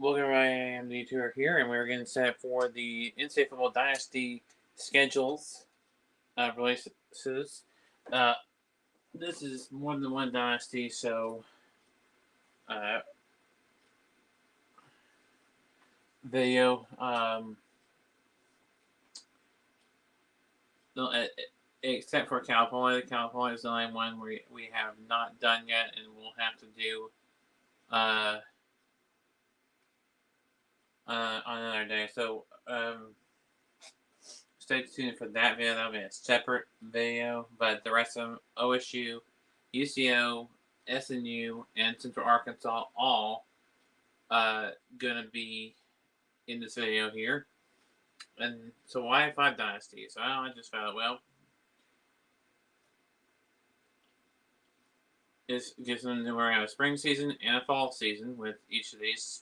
Welcome, I am the YouTuber here, and we're getting set for the NCAA Football Dynasty schedules releases. Uh, this is more than one dynasty, so uh, video. Except for California, California is the only one we have not done yet, and we'll have to do uh, on another day. So stay tuned for that video. That'll be a separate video. But the rest of them, OSU, UCO, SNU, and Central Arkansas, all gonna be in this video here. And so why 5 dynasties? I just thought, well, it gives them we're gonna have a spring season and a fall season with each of these.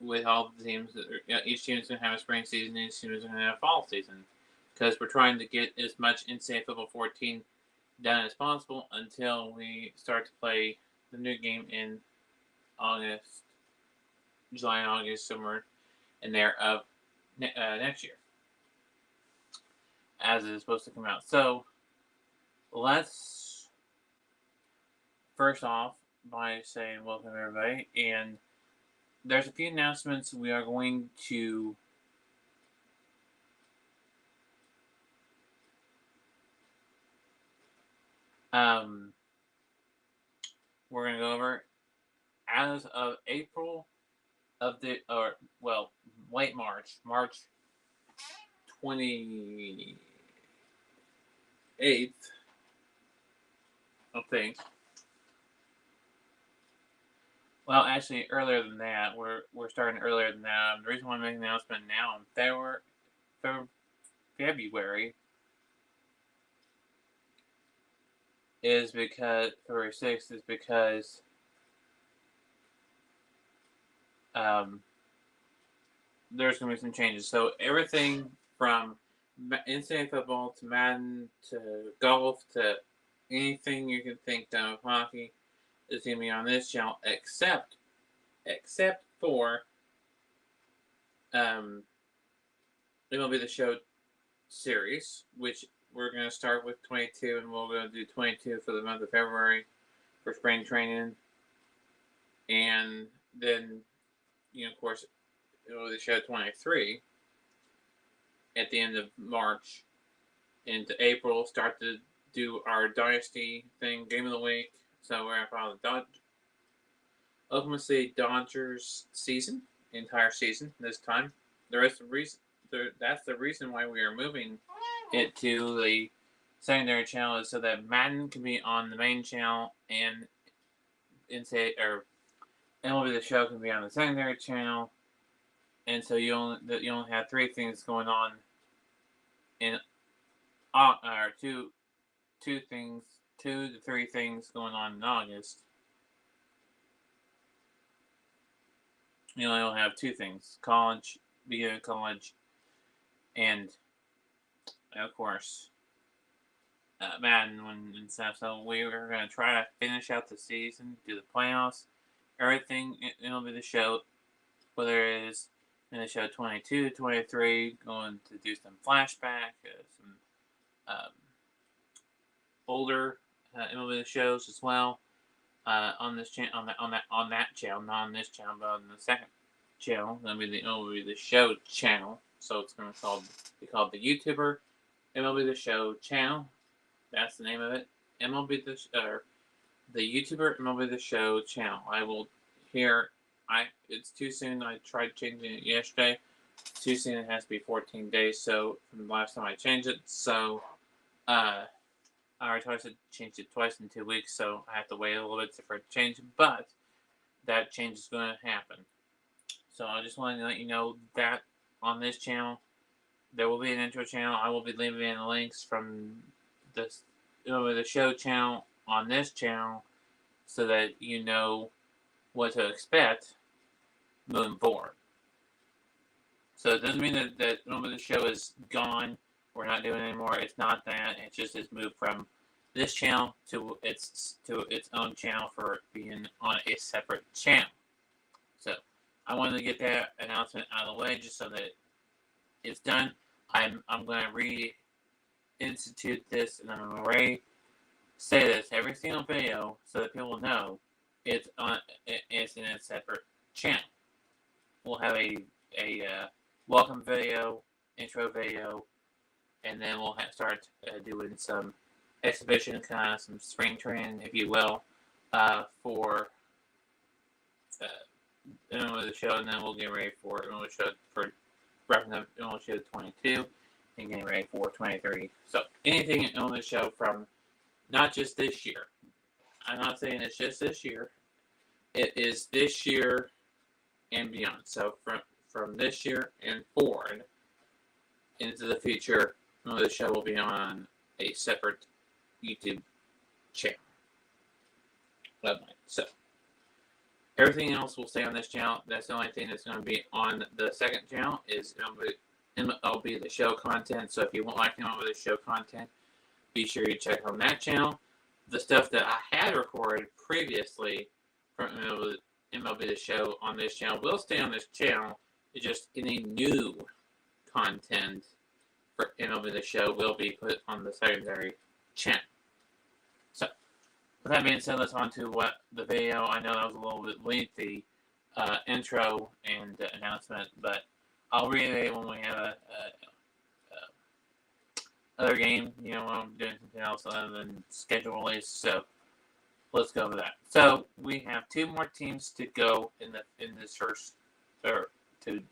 With all the teams, each team is going to have a spring season, and each team is going to have a fall season, because we're trying to get as much NCAA Football 14 done as possible until we start to play the new game in August, July and August, somewhere in there of next year, as it is supposed to come out. So let's first off by saying welcome everybody, and there's a few announcements we are going to we're going to go over as of April of late March 28th, I think. Well, actually, earlier than that. We're starting earlier than that. The reason why I'm making the announcement now in February is because February 6th is because there's going to be some changes. So everything from NCAA football to Madden to golf to anything you can think of, hockey, is going to be on this channel, except for MLB The Show series, which we're going to start with 22, and we're going to do 22 for the month of February for spring training, and then, of course, MLB The Show 23 at the end of March into April, start to do our Dynasty thing, Game of the Week. So we're going to follow the Oklahoma City Dodgers season, entire season this time. That's the reason why we are moving it to the secondary channel, is so that Madden can be on the main channel and MLB The Show can be on the secondary channel, and so you only have 3 things going on in or two to 3 things going on in August. You only have 2 things: college, beginning of college, and of course Madden and stuff. So we were going to try to finish out the season, do the playoffs, everything. It'll be the show, whether it is in the show 22, 23, going to do some flashback, some older MLB shows as well on this channel, on that channel, not on this channel, but on the second channel. That'll be the MLB The Show channel. So it's going to be called the YouTuber MLB The Show channel. That's the name of it. The YouTuber MLB The Show channel. It's too soon. I tried changing it yesterday. It's too soon. It has to be 14 days. So from the last time I changed it. So I already changed it twice in 2 weeks. So I have to wait a little bit for it to change. But that change is going to happen. So I just wanted to let you know that on this channel, there will be an intro channel. I will be leaving in the links from the show channel on this channel, so that you know what to expect moving forward. So it doesn't mean that the show is gone. We're not doing it anymore. It's not that. It just has moved from this channel to its own channel for being on a separate channel. So I wanted to get that announcement out of the way just so that it's done. I'm going to reinstitute this, and I'm going to say this every single video so that people know it's in a separate channel. We'll have a welcome video, intro video, and then we'll start doing some exhibition, kind of some spring training, if you will, for the show, and then we'll get ready for wrapping up show 22 and getting ready for 23. So anything on the show from not just this year. I'm not saying it's just this year. It is this year and beyond. So from this year and forward into the future, the show will be on a separate YouTube channel. So everything else will stay on this channel. That's the only thing that's going to be on the second channel is MLB The Show content. So if you want like MLB The Show content, be sure you check on that channel. The stuff that I had recorded previously from MLB The Show on this channel will stay on this channel. It's just any new content for MLB The Show will be put on the secondary channel. So, with that being said, let's on to what the video. I know that was a little bit lengthy intro and announcement, but I'll reiterate when we have a other game, when I'm doing something else other than schedule release. So let's go over that. So we have two more teams to go in this first, or to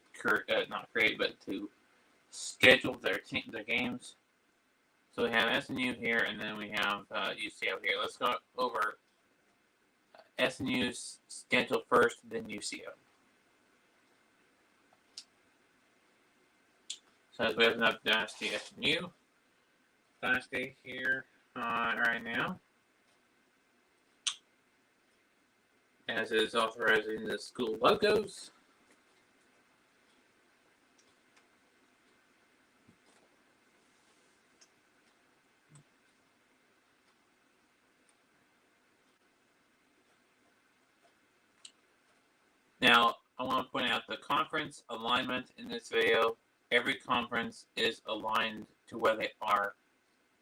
not create, but to schedule their games. So we have SNU here, and then we have UCO here. Let's go over SNU's schedule first, then UCO. So as we open up Dynasty SNU. Dynasty here right now, as it is authorizing the school logos. Now, I want to point out the conference alignment in this video. Every conference is aligned to where they are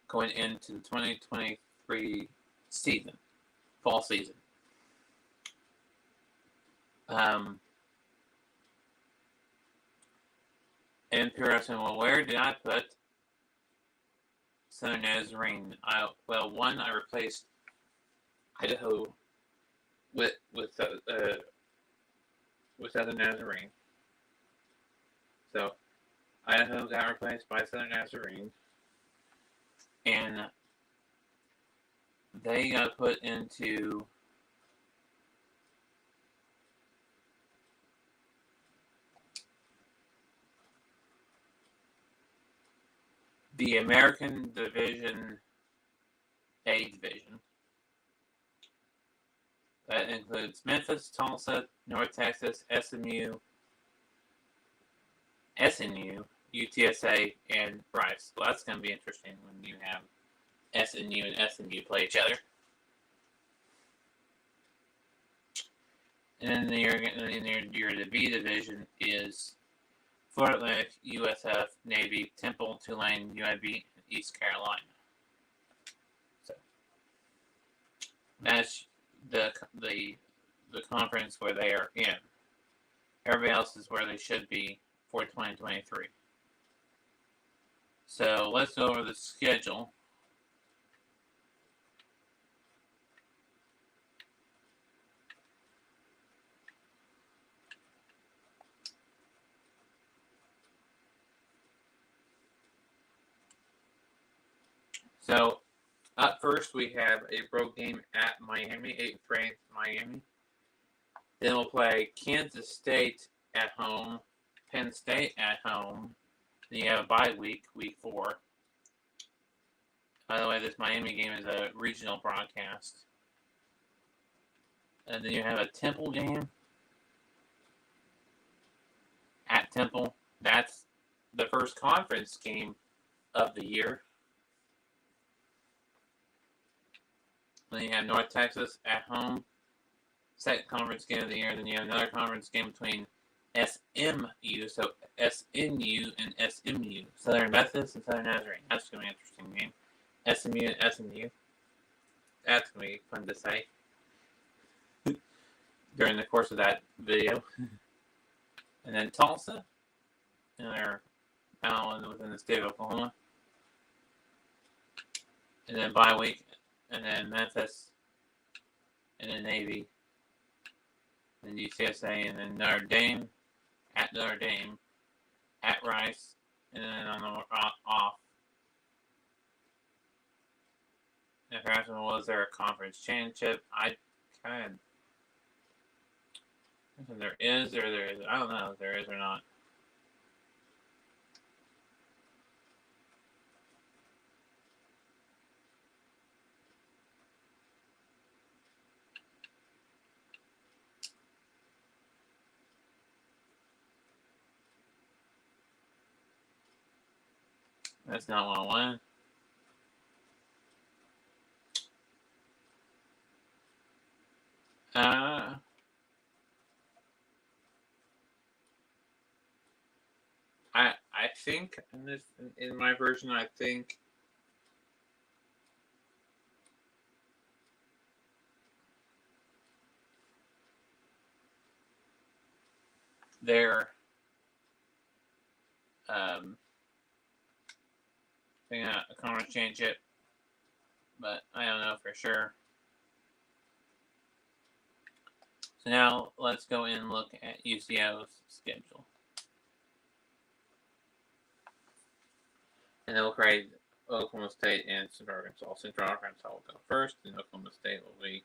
going into the 2023 season, fall season. And Pearson, well, where did I put Southern Nazarene? I replaced Idaho with Southern Nazarene. So Idaho got replaced by Southern Nazarene. And they got put into the American Division A division. That includes Memphis, Tulsa, North Texas, SMU, UTSA, and Rice. Well, that's going to be interesting when you have SNU and SMU play each other. And then your B division is Florida Atlantic, USF, Navy, Temple, Tulane, UIB, and East Carolina. So that's the conference where they are in. Everybody else is where they should be for 2023. So let's go over the schedule. So up first we have a road game at Miami, 8th ranked Miami. Then we'll play Kansas State at home, Penn State at home. Then you have a bye week, week 4. By the way, this Miami game is a regional broadcast. And then you have a Temple game at Temple. That's the first conference game of the year. Then you have North Texas at home. Second conference game of the year. Then you have another conference game between SMU, so SNU and SMU, Southern Methodist and Southern Nazarene. That's going to be an interesting game. SMU and SMU. That's going to be fun to say during the course of that video. And then Tulsa, another battle within the state of Oklahoma. And then bye week, and then Memphis, and then Navy, and then UCSA, and then Notre Dame, at Notre Dame, at Rice, and then on the off. And perhaps was there a conference championship? I kind of there is or there is. I don't know if there is or not. That's not what I wanted. I think in my version, I think they're thinking a conference championship, but I don't know for sure. So now let's go in and look at UCO's schedule. And then we'll create Oklahoma State and Central Arkansas. Central Arkansas will go first, and Oklahoma State will be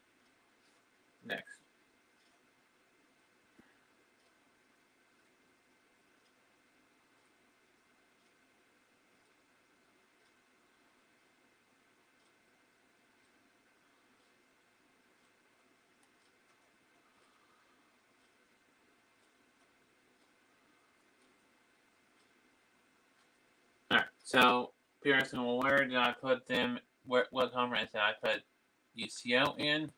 next. Alright, so people are asking, well, where did I put them? What conference did I put UCO in?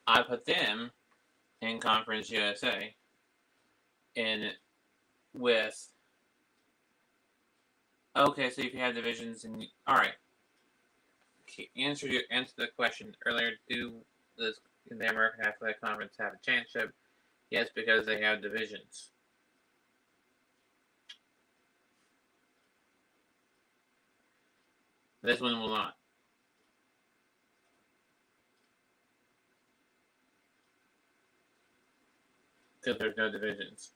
I put them in Conference USA, and with okay, so if you have divisions, and all right, answer the question earlier. Do the American Athletic Conference have a championship? Yes, because they have divisions. This one will not. Because there's no divisions.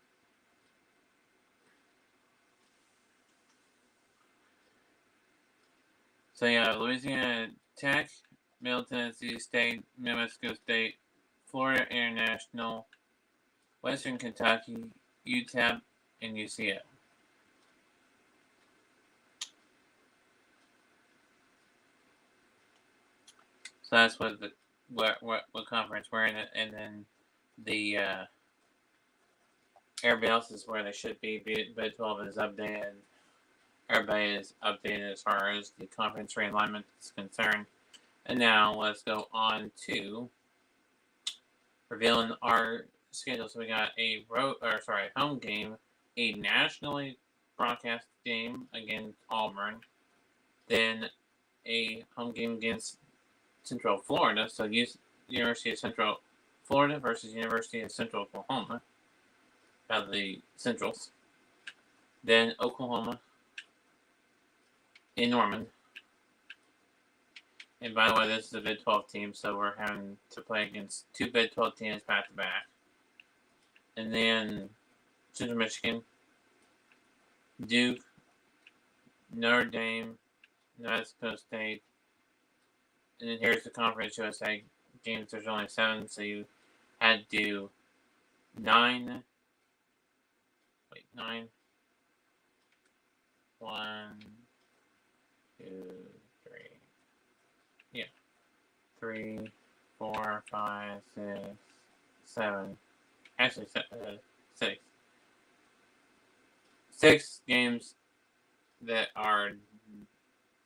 So yeah, Louisiana Tech, Middle Tennessee State, New Mexico State, Florida International, Western Kentucky, UTEP, and UCF. So that's what conference we're in, and then the everybody else is where they should be. Big 12 is updated. Everybody is updated as far as the conference realignment is concerned. And now let's go on to revealing our schedule. So we got a home game, a nationally broadcast game against Auburn, then a home game against Central Florida. So University of Central Florida versus University of Central Oklahoma. Out of the Centrals. Then Oklahoma in Norman. And by the way, this is a Big 12 team, so we're having to play against two Big 12 teams back to back. And then Central Michigan, Duke, Notre Dame, New Mexico State. And then here's the Conference USA games. There's only 7, so you had to do 9. 1, 2, 3. Yeah. 3, 4, 5, 6, 7. Actually, 6. 6 games that are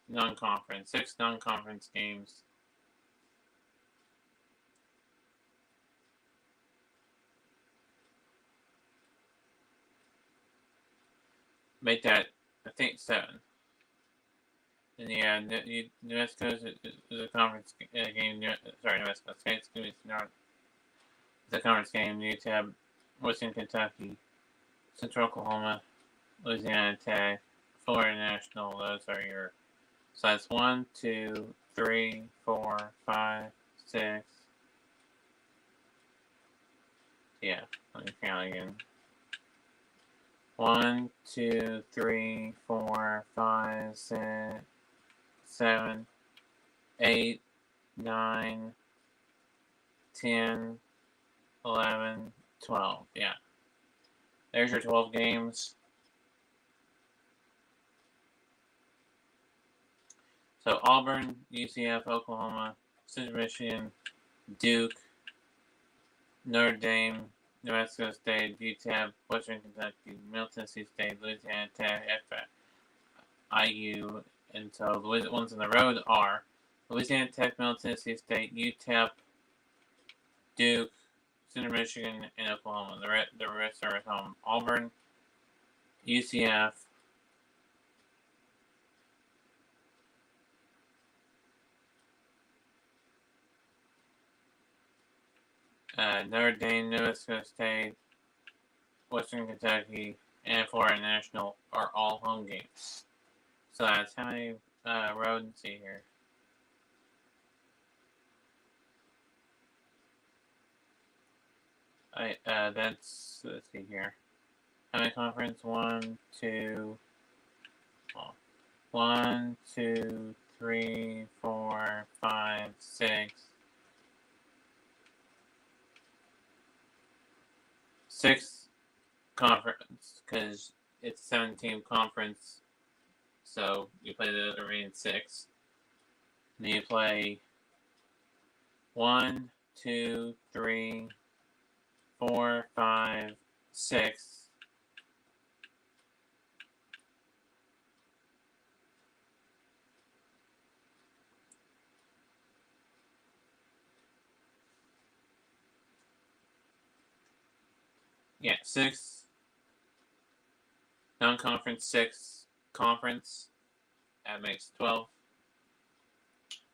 non-conference. 6 non-conference games. Make that, I think, 7. And yeah, New Mexico is a conference game. Sorry, New Mexico State's going to be the conference game. UTEP, Western Kentucky, Central Oklahoma, Louisiana Tech, Florida National. Those are your. So that's 1, 2, 3, 4, 5, 6. Yeah, let me count again. 1, 2, 3, 4, 5, 6, 7, 8, 9, 10, 11, 12. Yeah. There's your 12 games. So Auburn, UCF, Oklahoma, Central Michigan, Duke, Notre Dame, New Mexico State, UTEP, Western Kentucky, Middle Tennessee State, Louisiana Tech, IU, and so the ones on the road are Louisiana Tech, Middle Tennessee State, UTEP, Duke, Central Michigan, and Oklahoma. The rest are at home. Auburn, UCF, Notre Dame, New Mexico State, Western Kentucky, and Florida National are all home games. So that's how many road. Let's see here. Let's see here. How many conference? 1, 2, 1, 2, 3, 4, 5, 6. 6 conference, because it's a 7-team conference, so you play the remaining 6. And then you play 1, 2, 3, 4, 5, 6. Yeah, 6 non-conference, 6 conference. That makes 12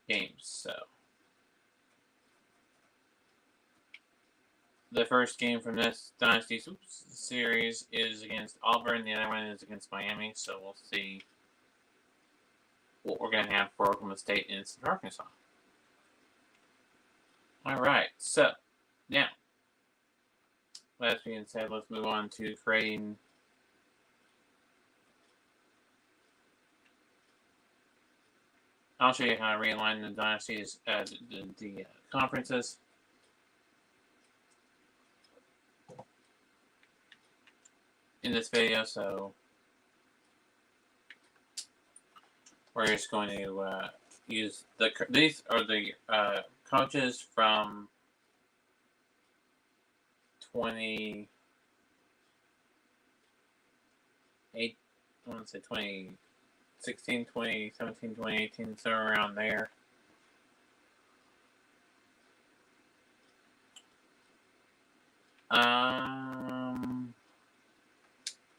games. So the first game from this Dynasty series is against Auburn. The other one is against Miami. So we'll see what we're going to have for Oklahoma State and Central Arkansas. All right. So now, that being said, let's move on to creating I'll show you how to realign the dynasties, the conferences. In this video, so we're just going to use these are the coaches from 2018. I want to say 2016, 2017, 2018, somewhere around there.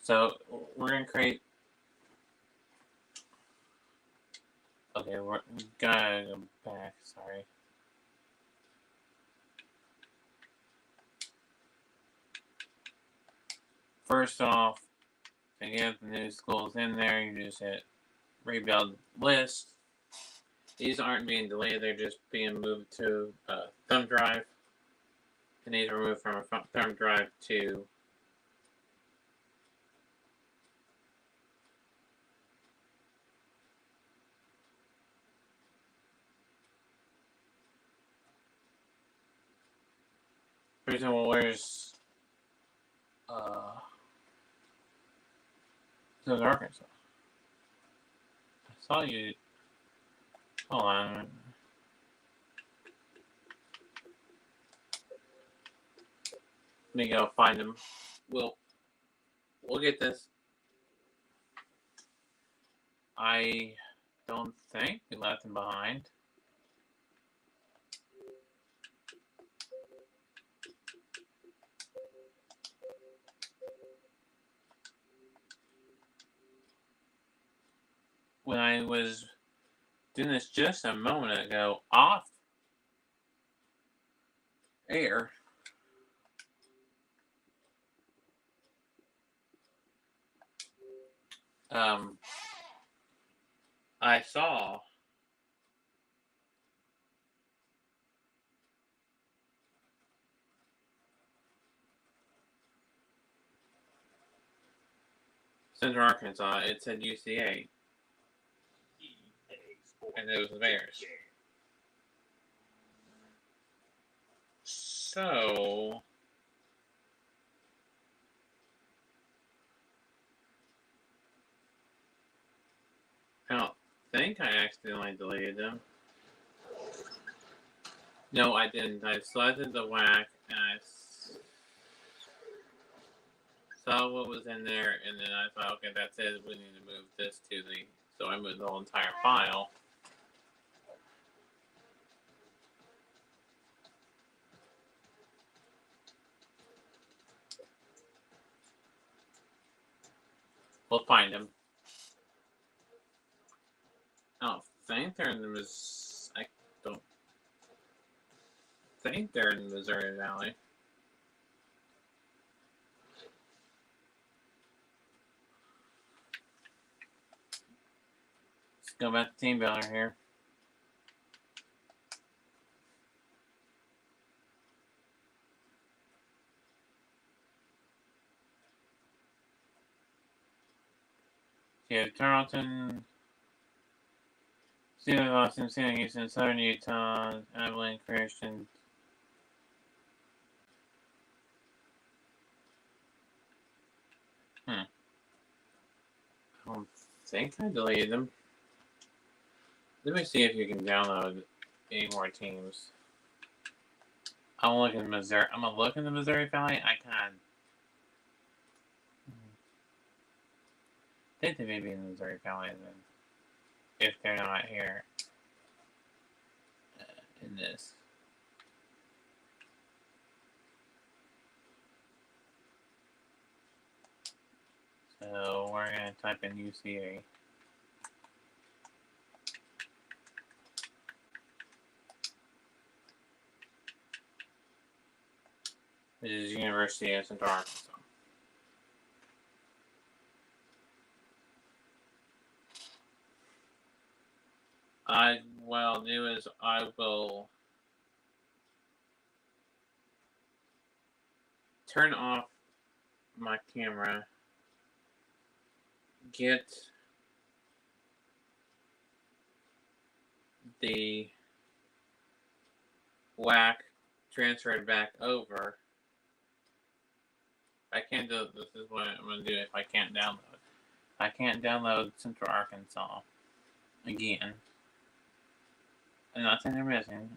So we're gonna create. Okay, we're gonna go back. Sorry. First off, to get the new schools in there, you just hit rebuild list. These aren't being delayed; they're just being moved to thumb drive. And these are moved from a thumb drive to for example, where's Southern Arkansas? I saw you. Hold on. Let me go find them. We'll get this I don't think we left him behind. When I was doing this just a moment ago off air, I saw Central Arkansas. It said UCA, and it was the Bears. So I don't think I accidentally deleted them. No, I didn't. I selected the whack and I saw what was in there, and then I thought, okay, that's it. We need to move this to the. So I moved the whole entire file. We'll find them. I don't think they're in the I don't think they're in the Missouri Valley. Let's go back to Team Builder here. You have Tarleton, Stephen Boston, San Houston, Southern Utah, Abilene Christian. I don't think I deleted them. Let me see if you can download any more teams. I'm gonna look in Missouri. I'm gonna look in the Missouri Valley. I can. I think they may be in the Missouri Valley then, if they're not here in this. So we're gonna type in UCA. This is University of Central Arkansas. What I'll do is I will turn off my camera, get the whack transferred back over. I can't do this. Is what I'm going to do if I can't download. I can't download Central Arkansas again. I'm not saying they're missing.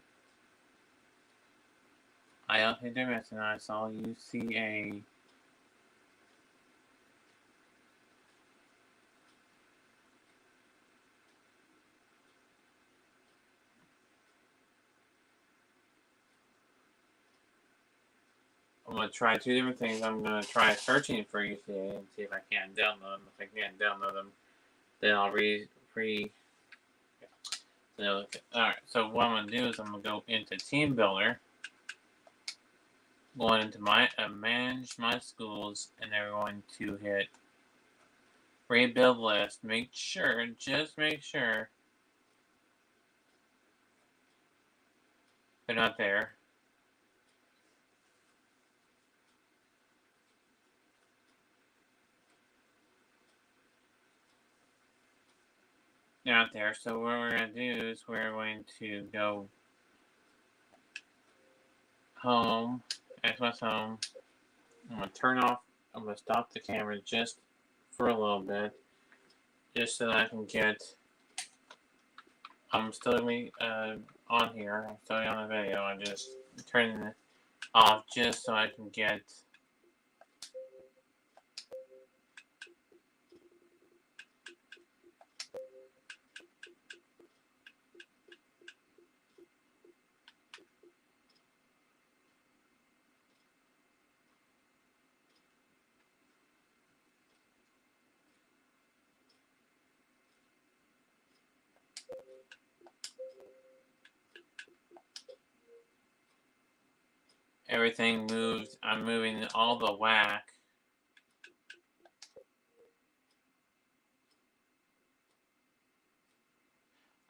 I don't think they're missing. I saw UCA. I'm going to try two different things. I'm going to try searching for UCA and see if I can download them. If I can't download them, then I'll Alright, so what I'm going to do is I'm going to go into Team Builder, going into manage my schools, and they're going to hit rebuild list. Just make sure they're not there. Out there. So what we're going to do is we're going to go home, XMS home. I'm going to stop the camera just for a little bit, just so that I can get, I'm still going to be on here, I'm still on the video, I'm just turning it off just so I can get everything moved. I'm moving all the whack.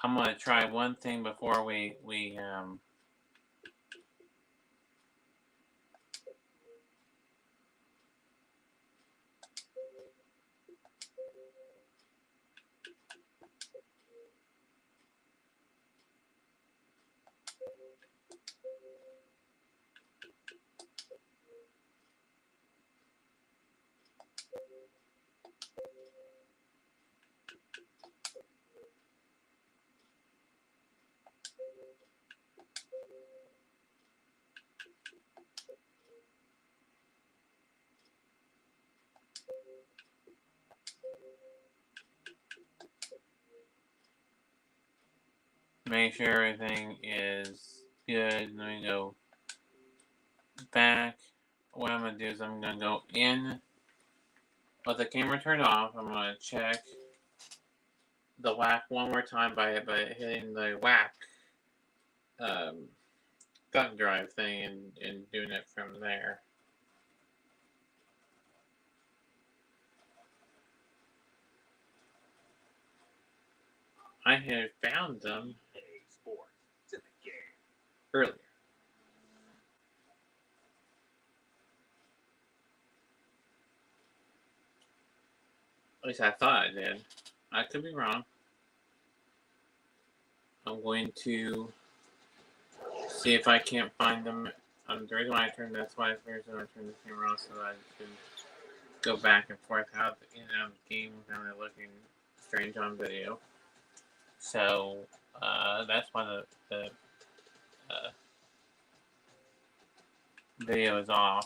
I'm gonna try one thing before we make sure everything is good. Let me go back. What I'm gonna do is I'm gonna go in with the camera turned off. I'm gonna check the whack one more time by hitting the whack thumb drive thing and doing it from there. I had found them earlier. At least I thought I did. I could be wrong. I'm going to see if I can't find them. The reason why I turned that's why the reason I turned the camera off so that I can go back and forth out in and out of the game without it looking strange on video. So that's why the video is off.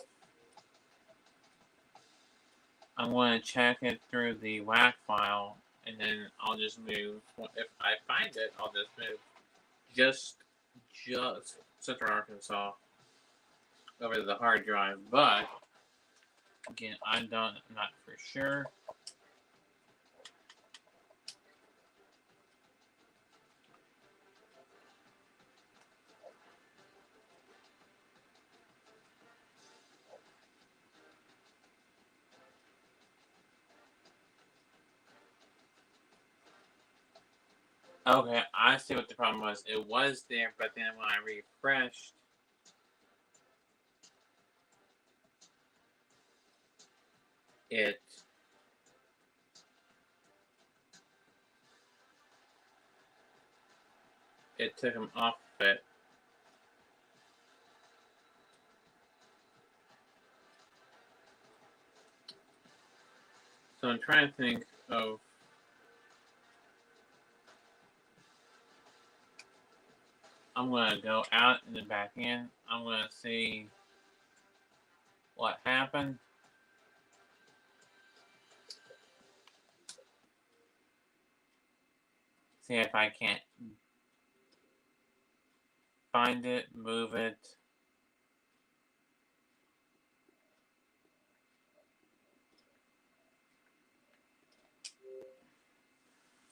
I'm going to check it through the WAC file, and then I'll just move. If I find it, I'll just move just Central Arkansas over to the hard drive. But again, I'm not for sure. Okay, I see what the problem was. It was there, but then when I refreshed, it took him off of it. So I'm trying to think of I'm going to go out and then back in. I'm going to see what happened. See if I can't find it, move it.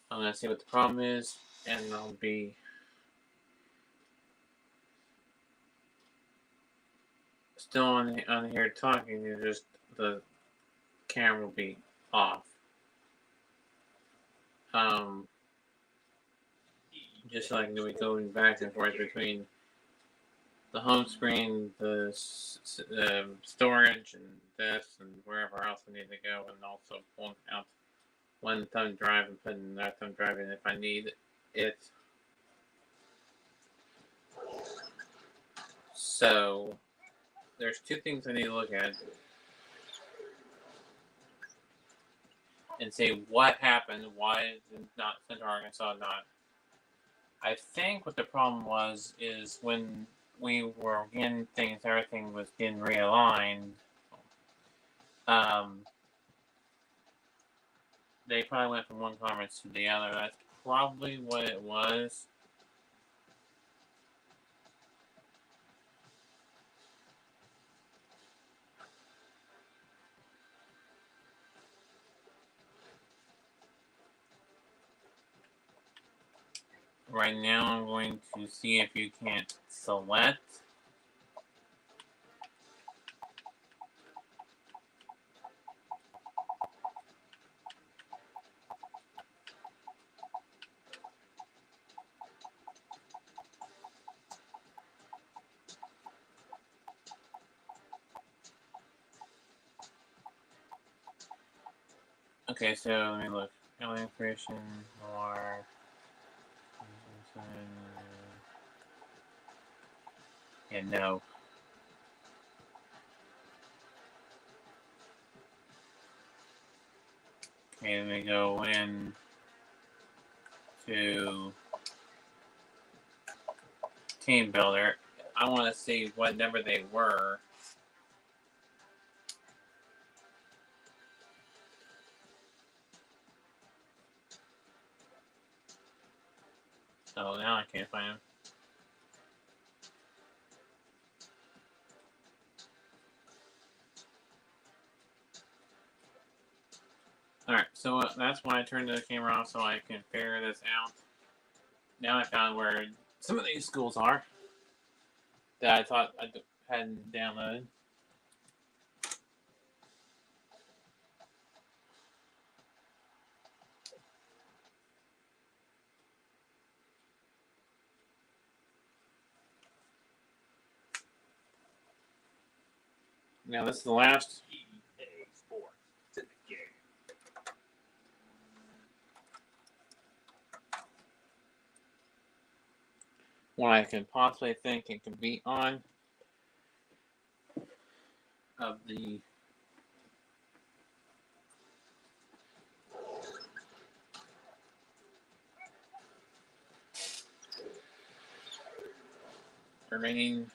I'm going to see what the problem is, and I'll be still on here talking. It's just the camera will be off. Just so I can be going back and forth between the home screen, the storage, and this, and wherever else I need to go, and also pulling out one thumb drive and putting another thumb drive in if I need it. So there's two things I need to look at and say what happened, why is not Central Arkansas not. I think what the problem was is when we were getting things, everything was getting realigned. They probably went from one conference to the other. That's probably what it was. Right now, I'm going to see if you can't select Okay, so let me look. Alien creation or yeah, no. Okay, let me go in to Team Builder. I want to see what number they were. Oh, now I can't find them. Alright, so that's why I turned the camera off so I can figure this out. Now I found where some of these schools are that I thought I hadn't downloaded. Now this is the last one I can possibly think it can be on of the remaining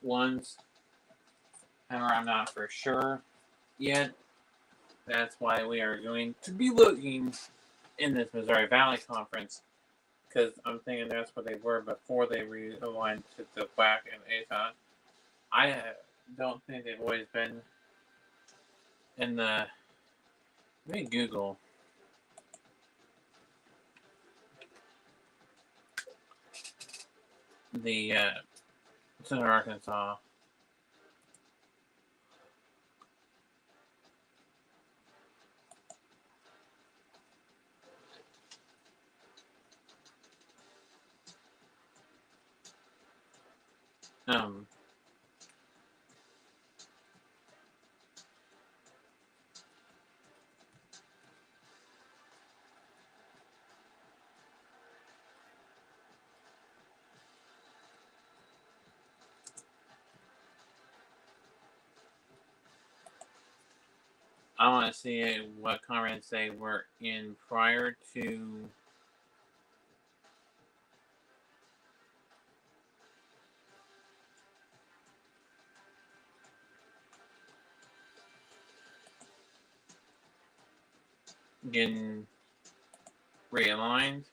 ones. However, I'm not for sure yet. That's why we are going to be looking in this Missouri Valley Conference, because I'm thinking that's what they were before they realigned to the WAC and ASON. I don't think they've always been in the. Let me Google. The Southern Arkansas. I want to see what conference they were in prior to. Getting realigned.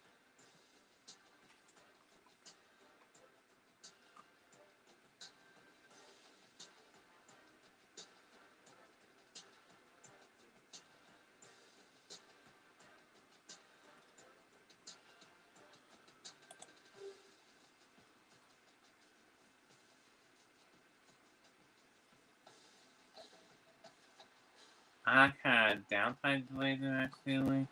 I kind of downside delayed them accidentally.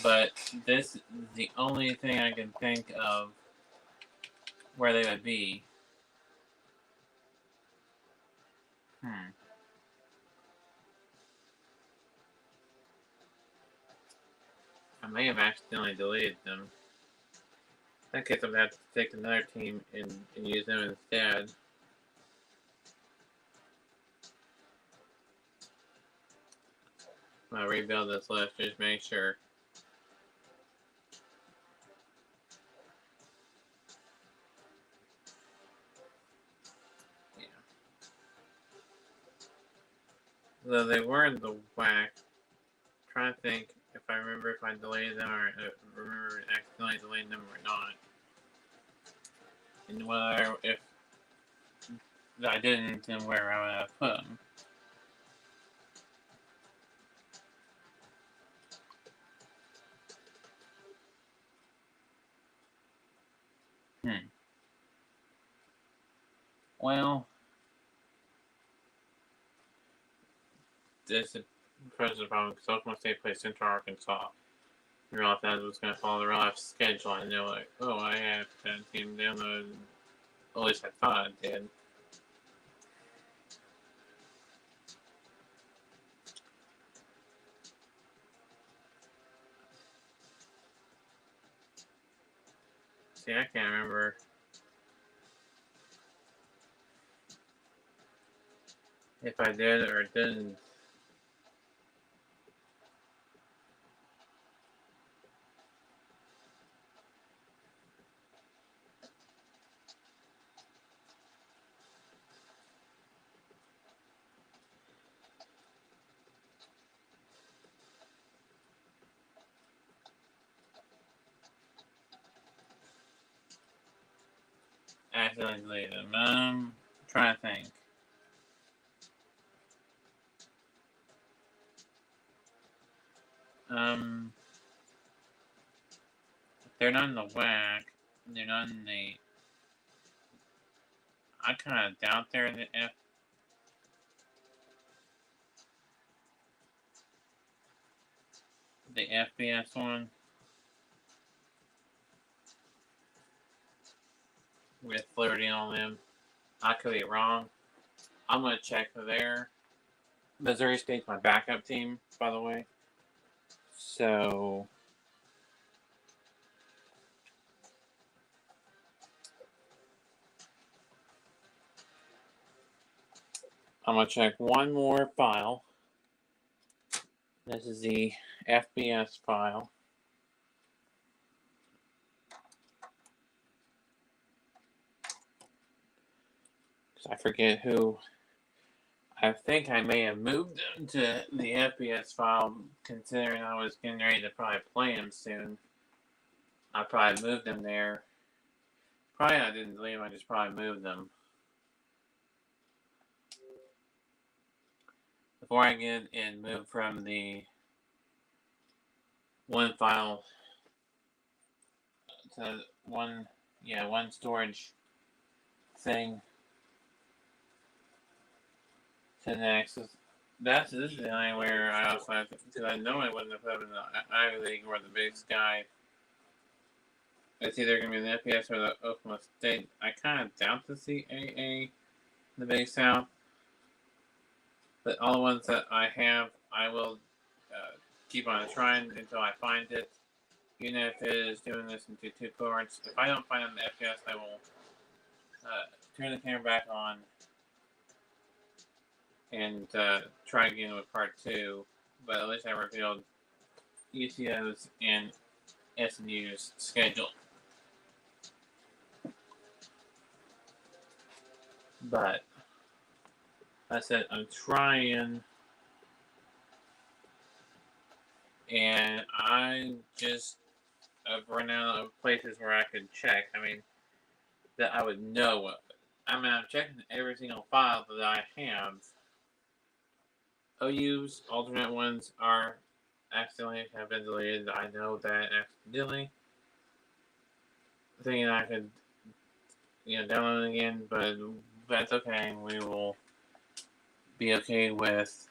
But this is the only thing I can think of where they would be. I may have accidentally deleted them. In that case, I'm going to have to take another team and use them instead. I'm going to rebuild this list just to make sure. Yeah. Though they were in the WAC, I'm trying to think if I remember if I deleted them or remember accidentally deleting them or not. And whether if I didn't, then where I would put them. Well, this Because the problem because Oklahoma State plays Central Arkansas. I realized that was going to follow the real life schedule, and they're like, oh, I have that team downloaded. At least I thought I did. See, I can't remember if I did or didn't. Accidentally deleted them. Trying to think. They're not in the WAC. They're not in the. I kind of doubt they're in the FBS one. With Liberty on them. I could be wrong. I'm going to check there. Missouri State's my backup team, by the way. So. I'm going to check one more file. This is the FBS file. I forget who. I think I may have moved them to the FBS file, considering I was getting ready to probably play them soon. I probably moved them there. Probably I didn't delete them, I just probably moved them. Before I get and move from the one file to one storage thing to the next. This is the only where I also have to, because I know I wouldn't have put in the Ivy League or the Big Sky. It's either going to be the FBS or the Oklahoma State. I kind of doubt the CAA, the Big South. But all the ones that I have, I will keep on trying until I find it. Even if it is doing this into two parts. If I don't find it in the FBS, I will turn the camera back on and try again with part 2. But at least I revealed UCO's and SMU's schedule. But I said I'm trying, and I just have run out of places where I could check. I mean, that I would know what. I mean, I'm checking every single file that I have. OU's alternate ones are accidentally have been deleted. I know that accidentally. Thinking I could, download it again, but that's okay. We will be okay with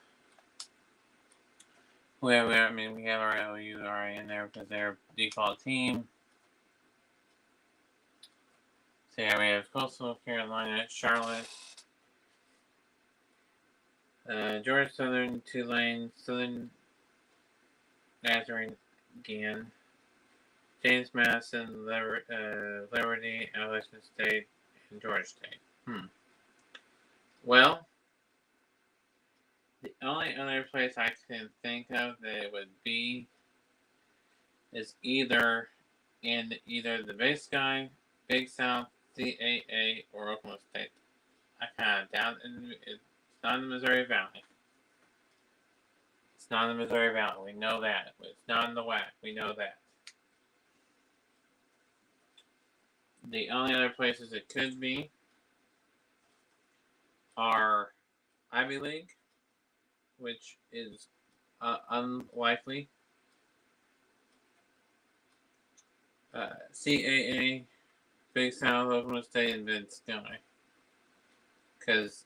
whoever. I mean, we have our OU already in there because they're default team. So yeah, we have Coastal Carolina, Charlotte, Georgia Southern, Tulane, Southern Nazarene again, James Madison, Liberty, Appalachian State, and Georgia State. Well, the only other place I can think of that it would be is either in the Big Sky, Big South, CAA, or Oklahoma State. I kind of doubt it's not in the Missouri Valley. It's not in the Missouri Valley. We know that. It's not in the WAC. We know that. The only other places it could be are Ivy League, which is unlikely. CAA, Big South, Oklahoma State, and Big Sky. Because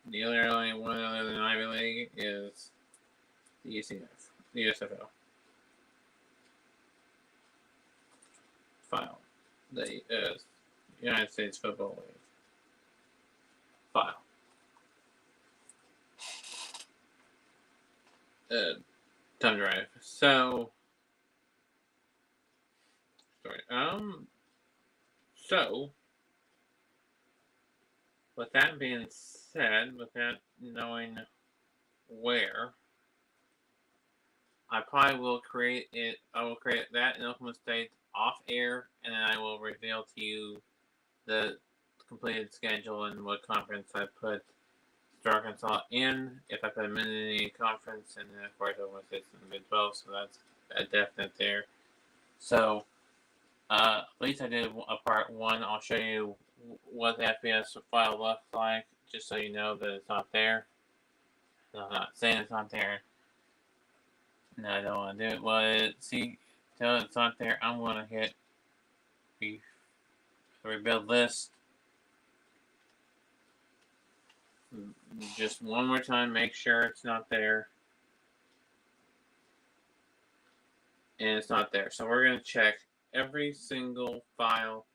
the only one other than Ivy League is the USFL file, the United States Football League file. Thumb drive. So, sorry. So, with that being said, without knowing where, I probably will create it. I will create that in Oklahoma State off air, and then I will reveal to you the completed schedule and what conference I put Arkansas in, if I put them in any conference, and then of course Oklahoma State's in the Big 12, so that's a definite there. So, at least I did a part one. I'll show you what the FBS file looks like, just so you know that it's not there. I'm not saying it's not there. No, I don't want to do it. Well, see, till it's not there, I'm going to hit rebuild list. Just one more time, make sure it's not there. And it's not there. So we're going to check every single file.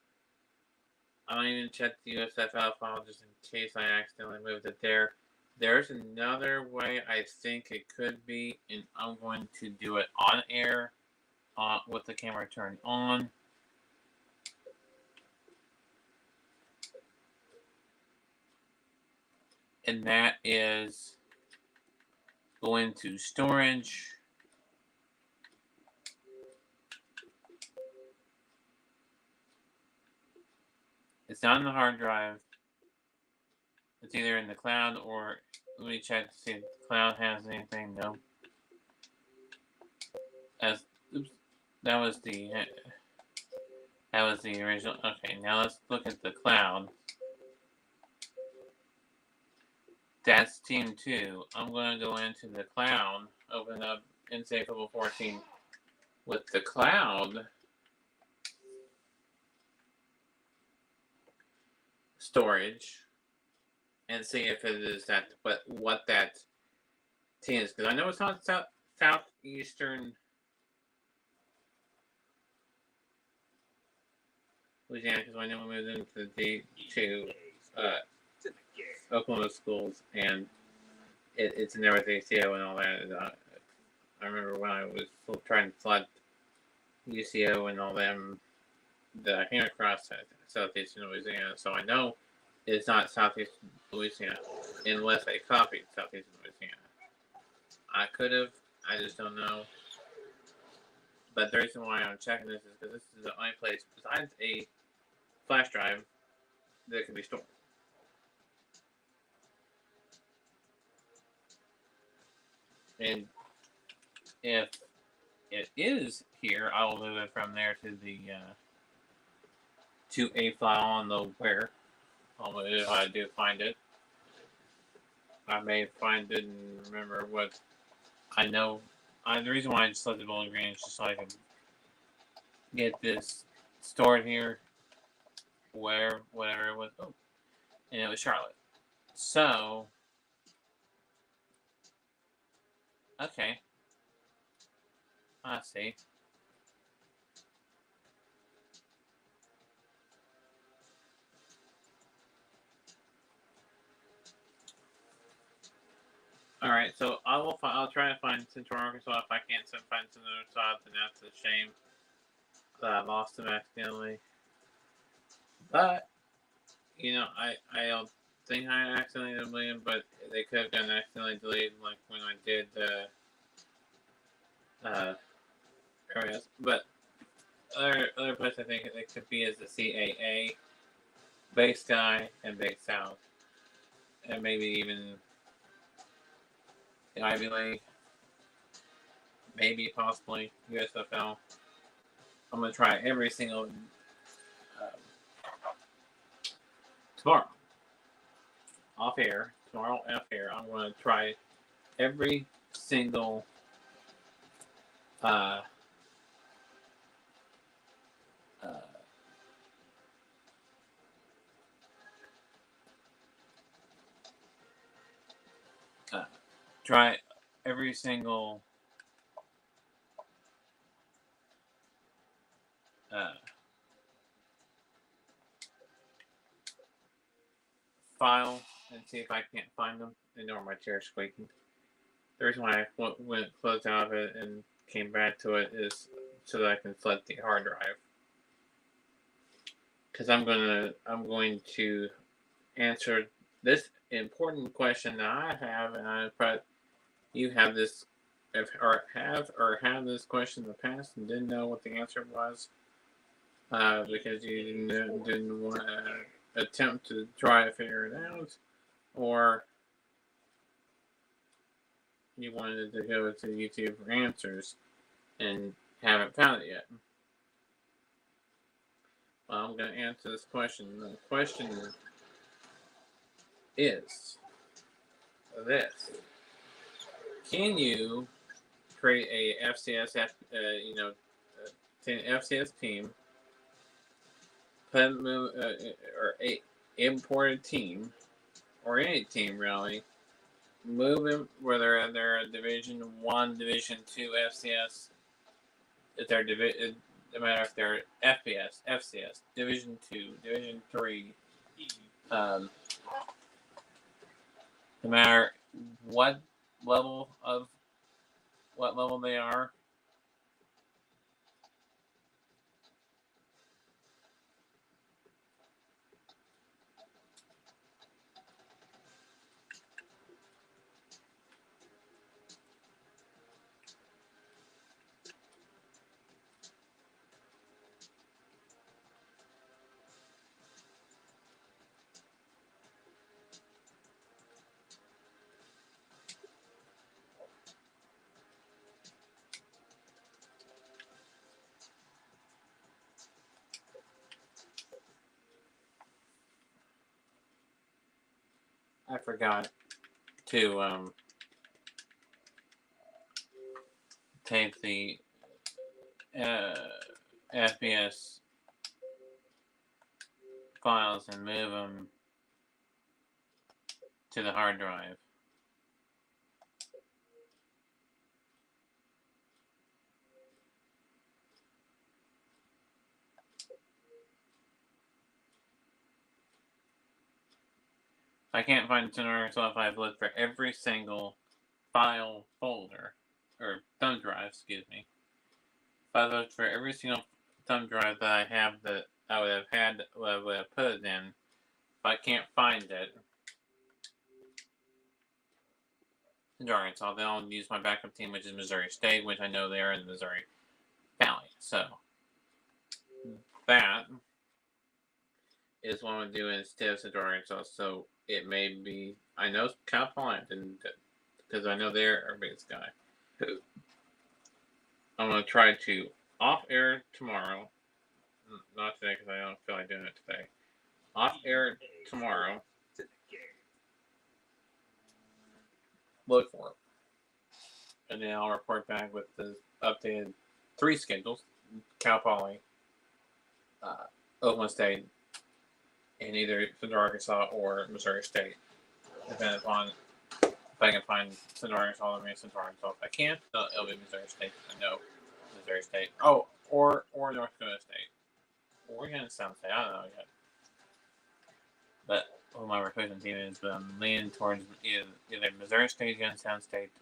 I don't even check the USFL file just in case I accidentally moved it there. There's another way I think it could be, and I'm going to do it on air with the camera turned on. And that is go into storage. It's not in the hard drive. It's either in the cloud or let me check to see if the cloud has anything. No. That was the original. Okay, now let's look at the cloud. That's Team 2. I'm going to go into the cloud, open up NCAA Football 14 with the cloud storage and see if it is that what that team is. Because I know it's not southeastern Louisiana, because I know we moved into the D2 Oklahoma schools, and it's in there with ACO and all that. I remember when I was trying to select UCO and all them that I came across southeastern Louisiana, so I know it's not southeastern Louisiana unless I copied southeastern Louisiana. I could have, I just don't know. But the reason why I'm checking this is because this is the only place besides a flash drive that can be stored. And if it is here, I will move it from there to the to a file on the where. If I do find it, I may find it and remember what I know. The reason why I just selected Bowling Green is just so I can get this stored here, whatever it was. Oh, and it was Charlotte. So, okay. I see. Alright, so I'll try to find Central Arkansas. If I can't find Central Arkansas, then that's a shame that I lost them accidentally. But, you know, I don't think I accidentally deleted them, but they could have gotten accidentally deleted like when I did areas. But other place I think it could be is the CAA, Big Sky, and Big South. And maybe even the Ivy League. Maybe possibly USFL. I'm going to try every single tomorrow off air. Tomorrow off air, I'm going to try every single try every every single file and see if I can't find them. Ignore my chair squeaking. The reason why I went closed out of it and came back to it is so that I can select the hard drive. Because I'm going to answer this important question that I have, and I probably you have this or have this question in the past and didn't know what the answer was because you didn't want to attempt to try to figure it out, or you wanted to go to YouTube for answers and haven't found it yet. Well, I'm going to answer this question. The question is this: can you create a FCS, FCS team, or a imported team, or any team really, move them whether they're a Division 1, Division 2 FCS, if they're no matter if they're FBS, FCS, Division 2, Division 3, no matter what level they are. I forgot to take the FBS files and move them to the hard drive. I can't find it in Arkansas if I've looked for every single file folder, or thumb drive, excuse me. If I looked for every single thumb drive that I have that I would have had, I would have put it in, if I can't find it in Arkansas, then I'll use my backup team, which is Missouri State, which I know they are in the Missouri Valley. So that is what I'm going to do instead of Central Arkansas. So it may be, I know Cal Poly didn't, because I know they're our biggest guy. I'm going to try to off air tomorrow, not today because I don't feel like doing it today. Off air tomorrow, look for it. And then I'll report back with the updated 3 schedules: Cal Poly, Oklahoma State, in either Central Arkansas or Missouri State, depending upon if I can find Central Arkansas or Central Arkansas. If I can't, it'll be Missouri State. I know Missouri State. Oh, or North Dakota State. Or again, South State. I don't know yet. But well, my recruiting team is leaning towards either Missouri State or South State.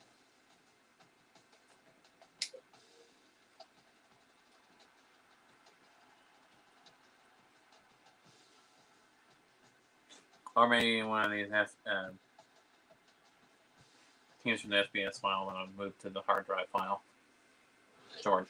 Or maybe one of these teams from the FBS file that I'll move to the hard drive file storage.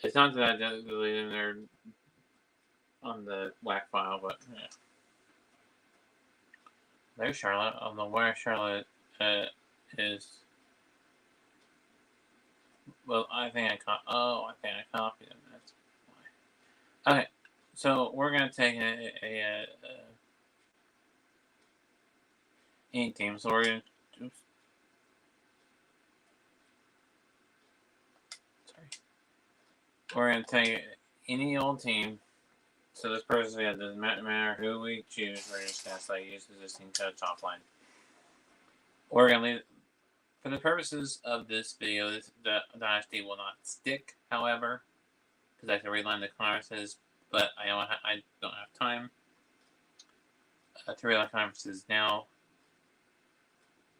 It's not that I don't delete them there on the WAC file, but yeah. There's Charlotte. I don't know where Charlotte is. Well, I think I copied them. Okay, so we're gonna take any team. So we're gonna. Oops, sorry. We're gonna take any old team. So this person, yeah, doesn't matter who we choose. We're just gonna say use existing code top line. We're gonna leave. For the purposes of this video, the Dynasty will not stick, however, because I have to reline the conferences, but I don't have time to reline conferences now.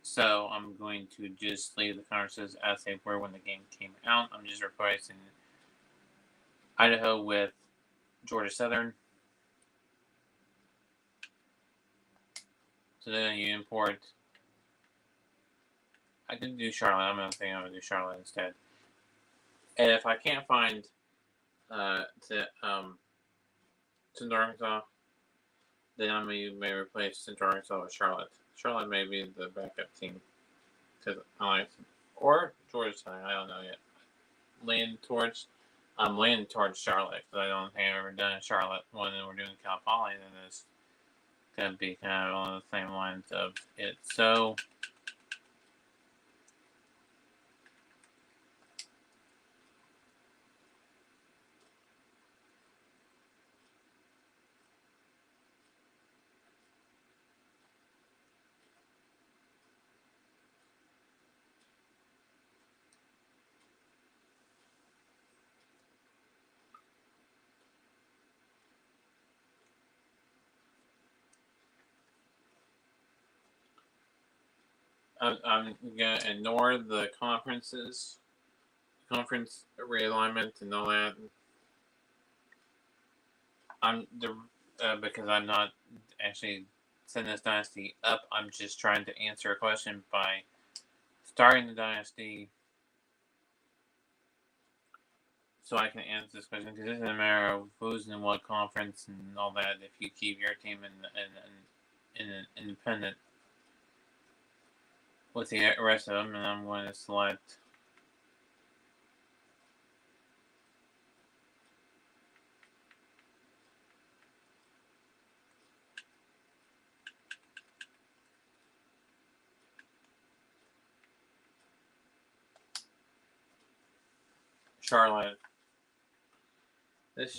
So I'm going to just leave the conferences as they were when the game came out. I'm just replacing Idaho with Georgia Southern. So then you import. I could do Charlotte. I'm gonna do Charlotte instead. And if I can't find Central Arkansas, then I may replace Central Arkansas with Charlotte. Charlotte may be the backup team because I like, or Georgia Southern. I don't know yet. I'm leaning towards Charlotte because I don't think I've ever done a Charlotte one, and we're doing Cal Poly, then it's gonna be kind of on the same lines of it. So I'm gonna ignore the conference realignment and all that. Because I'm not actually setting this dynasty up. I'm just trying to answer a question by starting the dynasty, so I can answer this question because it doesn't matter who's in what conference and all that. If you keep your team in an independent with the rest of them, and I'm going to select. Charlotte. This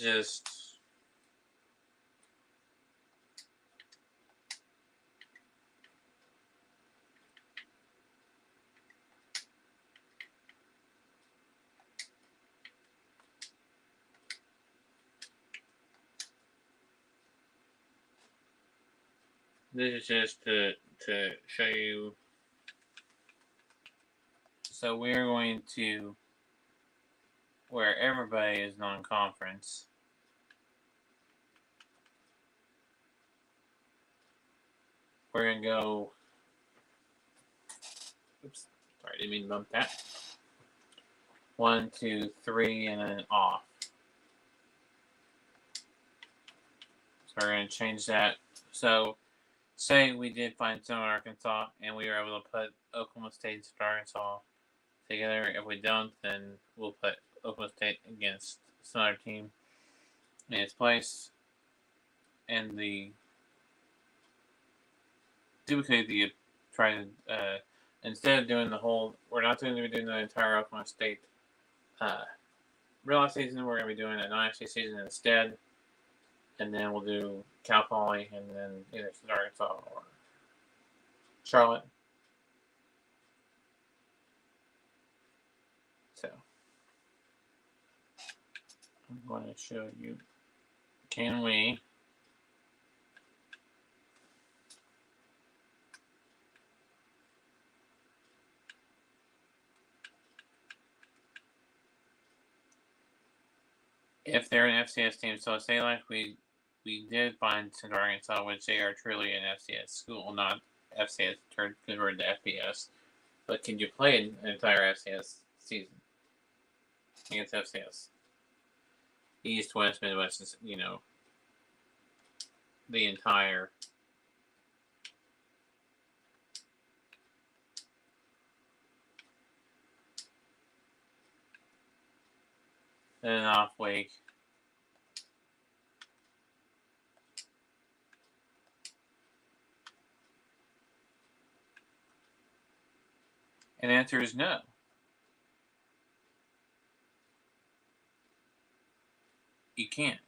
is just to show you. So we're going to where everybody is non-conference. We're gonna go. Oops, sorry, didn't mean to bump that. 1, 2, 3, and then off. So we're gonna change that. So, say we did find Central Arkansas, and we were able to put Oklahoma State and Central Arkansas together. If we don't, then we'll put Oklahoma State against some other team in its place. And typically try to instead of doing the whole, we're not going to be doing the entire Oklahoma State real season. We're going to be doing a Dynasty season instead, and then we'll do Cal Poly, and then either Arkansas or Charlotte. So I'm going to show you. Can we? If they're an FCS team, so say like we did find Central Arkansas, which they are truly an FCS school, not FCS turned converted to FBS. But can you play an entire FCS season against FCS? East, West, Midwest, the entire. Then an off week. And the answer is no. You can't.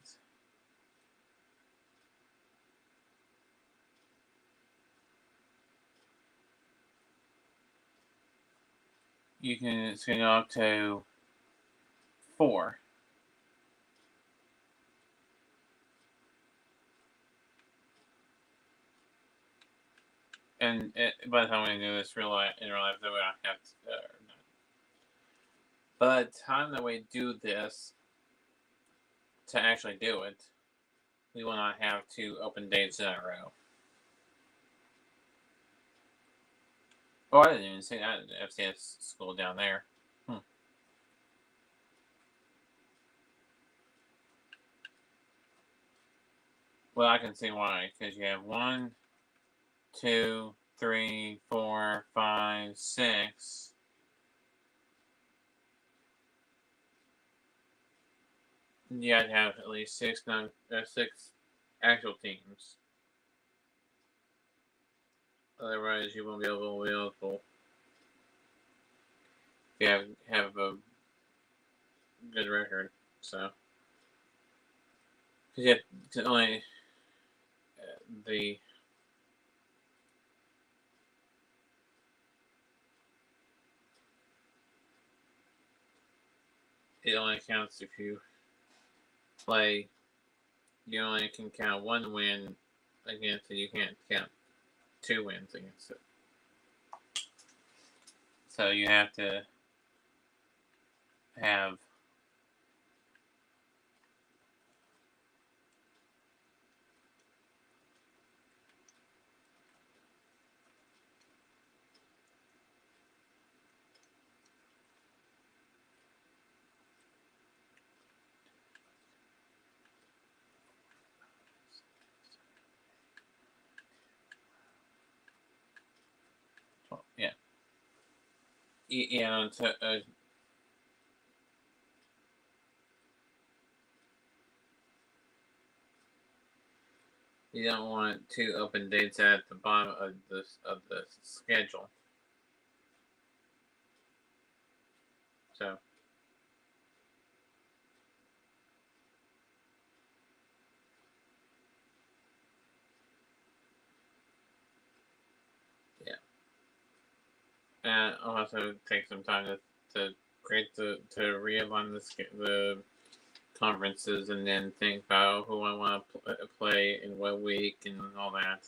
It's going to go up to 4. And by the time we do this in real life, that we don't have to. By the time that we do this, to actually do it, we will not have 2 open dates in a row. Oh, I didn't even see that FCS school down there. Well, I can see why. Because you have 1, 2, 3, 4, 5, 6. You have to have at least 6 actual teams. Otherwise, you won't be able to be eligible. If you have a good record, so because you have to only it only counts if you play. You only can count 1 win against it. You can't count 2 wins against it. So you have to have yeah. You don't want 2 open dates at the bottom of the schedule. So yeah, and I'll also take some time to create to realign the conferences and then think about who I want to play in what week and all that.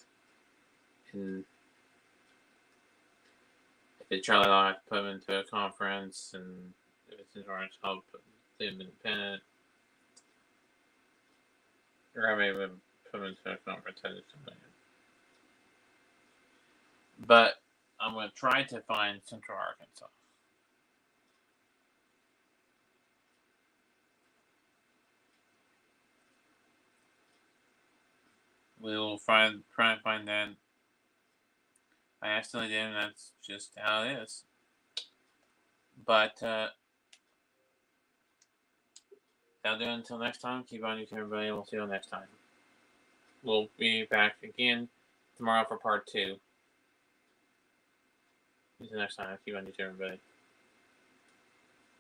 And if it's Charlie, I'll have to put them into a conference, and if it's in Orange, I'll put them independent. Or I may even put them into a conference. I just don't know. But I'm going to try to find Central Arkansas. We will try and find that. I accidentally did, and that's just how it is. But that'll do it until next time. Keep on YouTube, everybody. We'll see you next time. We'll be back again tomorrow for part 2. Until next time. Keep on YouTube, everybody.